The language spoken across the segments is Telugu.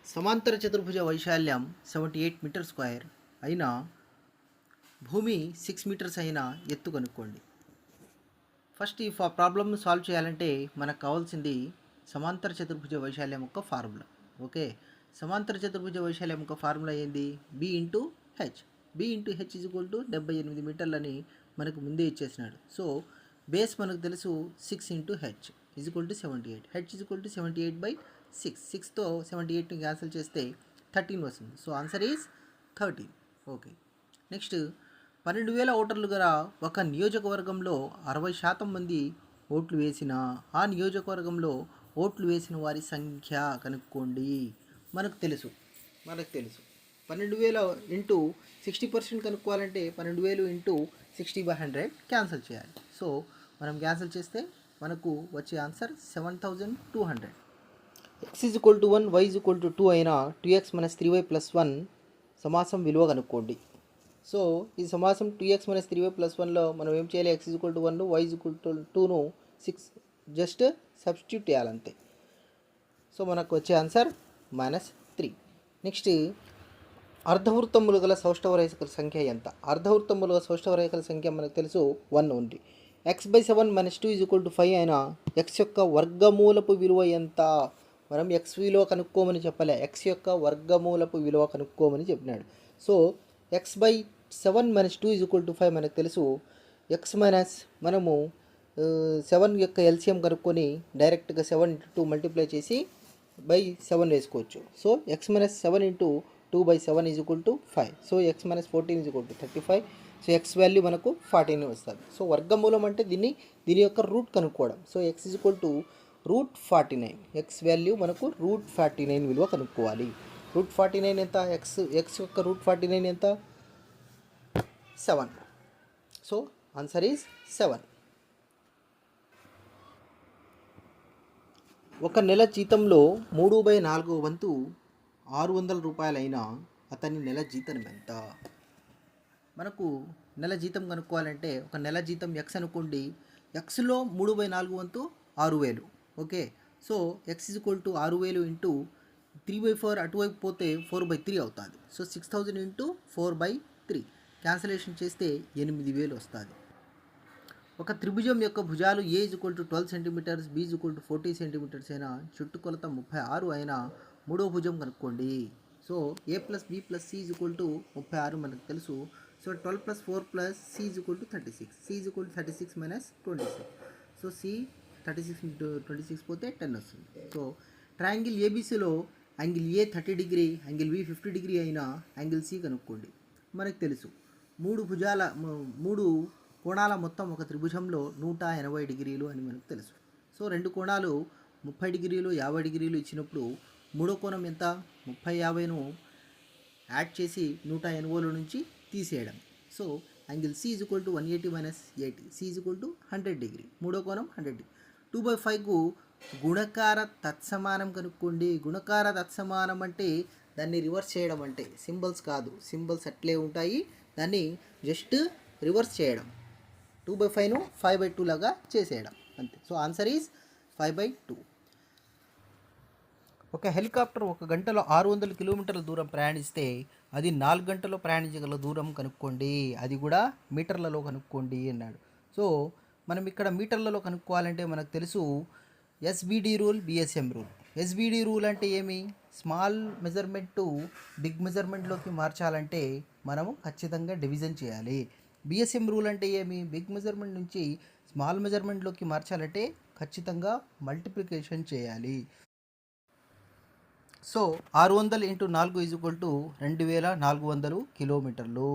సమాంతర చతుర్భుజ వైశాల్యం 78 మీటర్ స్క్వేర్ అయిన భూమి 6 మీటర్స్ అయిన ఎత్తు కనుక్కోండి. ఫస్ట్ ఈ ప్రాబ్లమ్ను సాల్వ్ చేయాలంటే మనకు కావాల్సింది సమాంతర చతుర్భుజ వైశాల్యం యొక్క ఫార్ములా. ఓకే, సమాంతర చతుర్భుజ వైశాల్యం యొక్క ఫార్ములా ఏంది? B into H. B into H is equal to 78 మీటర్లని మనకు ముందే ఇచ్చేసినాడు. సో బేస్ మనకు తెలుసు 6 into H is equal to 78. H is equal to 78/6. 6తో 78ని క్యాన్సిల్ చేస్తే 13 వస్తుంది. So answer is 13. Okay, next 12,000 ఓటర్లు గల ఒక నియోజకవర్గంలో 60% మంది ఓట్లు వేసిన ఆ నియోజకవర్గంలో ఓట్లు వేసిన వారి సంఖ్య కనుక్కోండి. మనకు తెలుసు 12,000 ఇంటూ 60% కనుక్కోవాలంటే 12,000 ఇంటూ 60/100 క్యాన్సిల్ చేయాలి. సో మనం క్యాన్సిల్ చేస్తే మనకు వచ్చే answer 7,200. x is equal to 1, y is equal to 2 అయిన 2x - 3y + 1 సమాసం విలువ కనుక్కోండి. సో ఈ సమాసం 2x - 3y + 1లో మనం ఏం చేయాలి? x is equal to 1, y is equal to 2ను 6 జస్ట్ సబ్స్టిట్యూట్ చేయాలంతే. సో మనకు వచ్చే ఆన్సర్ -3. నెక్స్ట్ అర్ధవృత్తములు గల సౌష్ఠవ రేఖల సంఖ్య ఎంత? అర్ధవృత్తములు గల సౌష్ఠవ రేఖల సంఖ్య మనకు తెలుసు 1 ఉంది. x/7 - 2 ఈజ్ ఈక్వల్ టు 5 అయిన x యొక్క వర్గమూలపు విలువ ఎంత? మనం x విలువ కనుక్కోమని చెప్పలే, x యొక్క వర్గమూలపు విలువ కనుక్కోమని చెప్పినాడు. So x/7 - 2 is equal to 5 మనకు తెలుసు. మనము 7 యొక్క ఎల్సిఎం కనుక్కొని డైరెక్ట్గా 7 × 2 మల్టిప్లై చేసి /7 వేసుకోవచ్చు. So x - 7 × 2/7 is equal to 5. So x - 14 is equal to 35. So x value మనకు 14 వస్తుంది. సో వర్గమూలం అంటే దీని యొక్క రూట్ కనుక్కోవడం. So x is equal to √49. x value మనకు √49 విలువ కనుక్కోవాలి. √49 ఎంత? x యొక్క √49 ఎంత? 7. So answer is 7. ఒక నెల జీతంలో 3/4 వంతు 600 రూపాయలైన అతని నెల జీతం ఎంత? మనకు నెల జీతం కనుక్కోవాలంటే ఒక నెల జీతం x అనుకోండి. xలో 3/4 వంతు 6,000. Okay, so x is equal to 6,000 into 3/4 అటువైపు పోతే 4/3 అవుతుంది. సో 6,000 ఇంటూ 4/3 క్యాన్సిలేషన్ చేస్తే 8,000 వస్తుంది. ఒక త్రిభుజం యొక్క భుజాలు a is equal to 12 centimetres, b is equal to 40 centimetres అయిన చుట్టుకొలత 36 అయిన మూడో భుజం కనుక్కోండి. So a + b + c is equal to 36 మనకు తెలుసు. So 12 + 4 + c is equal to 36. c is equal to 36 - 26. So c 36 into 26 పోతే 10 వస్తుంది. సో ట్రయాంగిల్ ఏబీసీలో angle A 30 degree, angle B 50 degree అయిన యాంగిల్ సి కనుక్కోండి. మనకు తెలుసు 3 కోణాల మొత్తం ఒక త్రిభుజంలో 180 డిగ్రీలు అని మనకు తెలుసు. సో 2 కోణాలు 30 డిగ్రీలు 50 డిగ్రీలు ఇచ్చినప్పుడు మూడో కోణం ఎంత? 30-50ను యాడ్ చేసి 180లో నుంచి తీసేయడం. So angle C is equal to 180 - 80. C is equal to 100 degree. మూడో కోణం 100 డిగ్రీ. 2/5కు గుణకార తత్సమానం కనుక్కోండి. గుణకార తత్సమానం అంటే దాన్ని రివర్స్ చేయడం, అంటే సింబల్స్ కాదు, సింబల్స్ అట్లే ఉంటాయి, దాన్ని జస్ట్ రివర్స్ చేయడం. 2/5ను 5/2 లాగా చేసేయడం అంతే. So answer is 5/2. ఒక హెలికాప్టర్ 1 గంటలో 600 కిలోమీటర్ల దూరం ప్రయాణిస్తే అది 4 గంటల్లో ప్రయాణించగల దూరం కనుక్కోండి. అది కూడా మీటర్లలో కనుక్కోండి అన్నాడు. సో మనం ఇక్కడ మీటర్లలో కనుక్కోవాలంటే మనకు తెలుసు SBD rule, BSM rule. SBD rule అంటే ఏమి? స్మాల్ మెజర్మెంట్ బిగ్ మెజర్మెంట్లోకి మార్చాలంటే మనము ఖచ్చితంగా డివిజన్ చేయాలి. బిఎస్ఎం రూల్ అంటే ఏమి? బిగ్ మెజర్మెంట్ నుంచి స్మాల్ మెజర్మెంట్లోకి మార్చాలంటే ఖచ్చితంగా మల్టిప్లికేషన్ చేయాలి. సో 600 × 4 ఈజ్ ఈక్వల్ టు 2,400 కిలోమీటర్లు.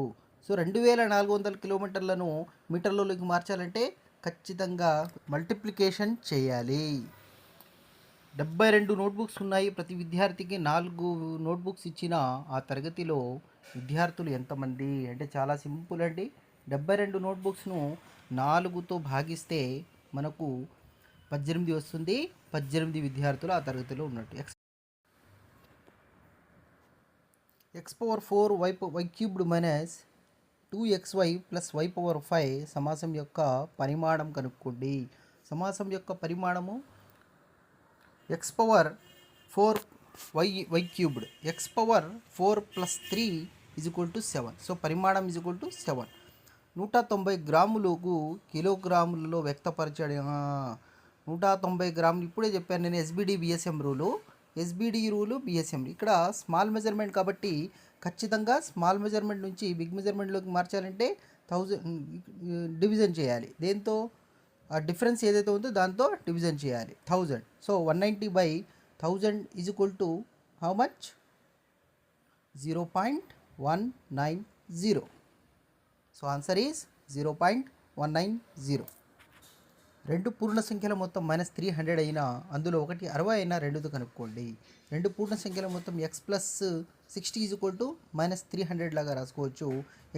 సో 2,400 కిలోమీటర్లను మీటర్లలోకి మార్చాలంటే ఖచ్చితంగా మల్టిప్లికేషన్ చేయాలి. 72 నోట్బుక్స్ ఉన్నాయి. ప్రతి విద్యార్థికి 4 నోట్బుక్స్ ఇచ్చిన ఆ తరగతిలో విద్యార్థులు ఎంతమంది? అంటే చాలా సింపుల్ అండి. 72 నోట్బుక్స్ను 4తో భాగిస్తే మనకు 18 వస్తుంది. 18 విద్యార్థులు ఆ తరగతిలో ఉన్నట్టు. x⁴ y³ - 2xy + y⁴ సమాసం యొక్క పరిమాణం కనుక్కోండి. సమాసం యొక్క పరిమాణము x⁴ 4 y cubed x power 4 + 3 = 7. So పరిమాణం = 7. 190 గ్రాములకు కిలోగ్రాములలో వ్యక్తపరచడం. 190 గ్రాములు ఇప్పుడే చెప్పాను నేను. SBD BSM rule, SBD rule, BSM. ఇక్కడ స్మాల్ మెజర్మెంట్ కాబట్టి ఖచ్చితంగా స్మాల్ మెజర్మెంట్ నుంచి బిగ్ మెజర్మెంట్లోకి మార్చాలంటే 1000 డివిజన్ చేయాలి. దేంతో? ఆ డిఫరెన్స్ ఏదైతే ఉందో దాంతో డివిజన్ చేయాలి. 1000. So 190/1000 = how much? 0.190. So answer is 0.190. రెండు పూర్ణ సంఖ్యల మొత్తం -300 అయినా అందులో ఒకటి 60 అయినా రెండుతో కనుక్కోండి. రెండు పూర్ణ సంఖ్యల మొత్తం x + 60 = -300 లాగా రాసుకోవచ్చు.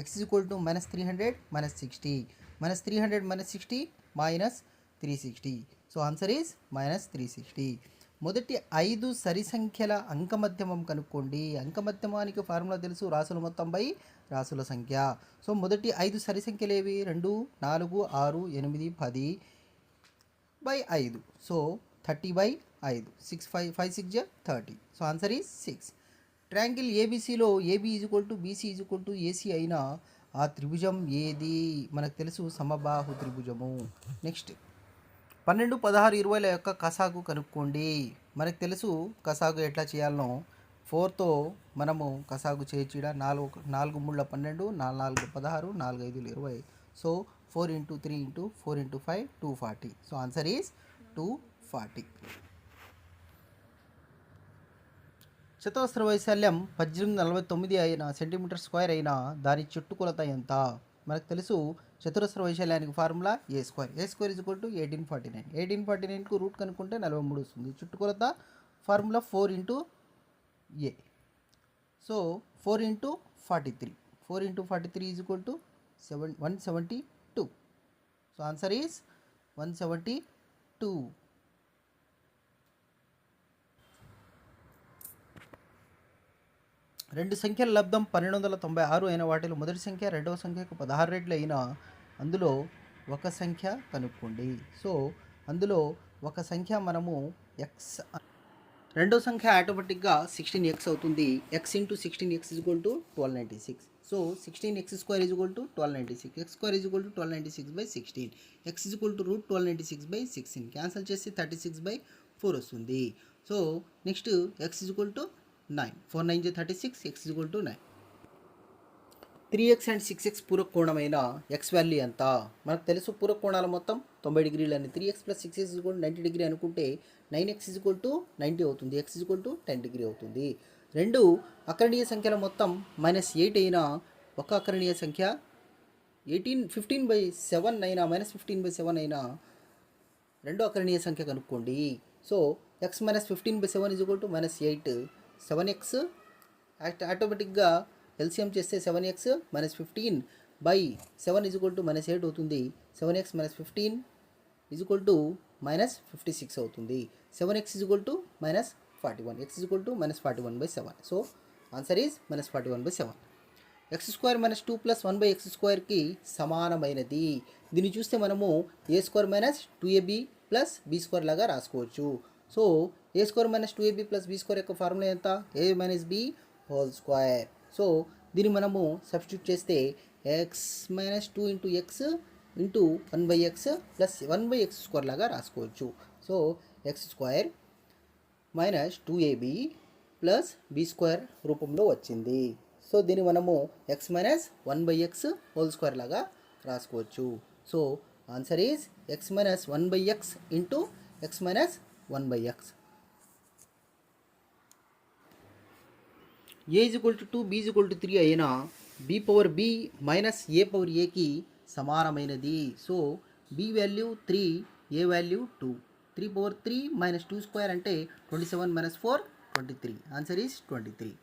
x = -300 - 60. -300 - 60 -360. So answer is -360. మొదటి 5 సరి సంఖ్యల అంకమధ్యమం కనుక్కోండి. అంకమధ్యమానికి ఫార్ములా తెలుసు, రాసుల మొత్తం బై రాసుల సంఖ్య. సో మొదటి 5 సరి సంఖ్యలు ఏవి? 2, 4, 6, 8, 10/5. So 30/5. 6 5 6 30. So answer is 6. Triangle ఏబిసిలో ఏబి = బీసీ = ఏసీ అయిన ఆ త్రిభుజం ఏది? మనకు తెలుసు, సమబాహు త్రిభుజము. నెక్స్ట్ 12, 16, 20ల యొక్క కసాగు కనుక్కోండి. మనకు తెలుసు కసాగు ఎట్లా చేయాలనో. 4తో మనము కసాగు చేయొచ్చుడ. 4 3 12, 4 4 16, 4 5 20. సో 4 × 3 × 4 × 5 240. So answer is 240. చతురస్ర వైశాల్యం 1849 అయిన సెంటీమీటర్² అయినా దాని చుట్టుకొలత ఎంత? మనకు తెలుసు చతురస్ర వైశాల్యానికి ఫార్ములా a². a² = 1849. 1849కు రూట్ కనుక్కుంటే 43 వస్తుంది. చుట్టుకొలత formula 4 × a. So 4 × 43. 4 × 43 = 172. So answer is 172. రెండు సంఖ్యల లబ్ధం 1296 అయిన వాటిలో మొదటి సంఖ్య రెండవ సంఖ్యకు 16 రెట్లు అయినా అందులో ఒక సంఖ్య కనుక్కోండి. సో అందులో ఒక సంఖ్య మనము x, రెండో సంఖ్య ఆటోమేటిక్గా 16x అవుతుంది. x × 16x = 1296. So 16x² = 1296. x² = 1296/16. x = √1296/16. Cancel చేసి 36/4 వస్తుంది. So next x = 9. 4 9 36. x = 9. 3x and 6x పూరక కోణమైన x value ఎంత? మనకు తెలుసు పూరక కోణాల మొత్తం 90 డిగ్రీలు అని. 3x + 6x = 90 డిగ్రీ అనుకుంటే 9x = 90 అవుతుంది. x = 10 డిగ్రీ అవుతుంది. రెండు అకరణీయ సంఖ్యల మొత్తం -8 అయినా ఒక అకరణీయ సంఖ్య 15/7 అయినా -15/7 అయినా రెండో అకరణీయ సంఖ్య కనుక్కోండి. So x - 15/7 = -8. 7x ఆటోమేటిక్గా ఎల్సిఎం చేస్తే 7x - 15/7 = -8 అవుతుంది. 7x - 15 = -56 అవుతుంది. 7x = -41. x = -41/7. So answer is -41/7. x² - 2 + 1/x²కి సమానమైనది. దీన్ని చూస్తే మనము a² - 2ab + b² లాగా రాసుకోవచ్చు. సో a² - 2ab + b² యొక్క ఫార్ములా ఎంత? a - b హోల్². సో దీన్ని మనము సబ్స్టిట్యూట్ చేస్తే x - 2 × x × 1/x + 1/x² లాగా రాసుకోవచ్చు. సో x² - 2ab + b² రూపంలో వచ్చింది. సో దీన్ని మనము x - 1/x హోల్² లాగా రాసుకోవచ్చు. So answer is x - 1/x × x - 1/x. a = 2 b = 3 అయినా b/b - a/aకి సమానమైనది. So b value 3, a value 2. 3/3 - 2² అంటే 27 - 4 23. Answer is 23.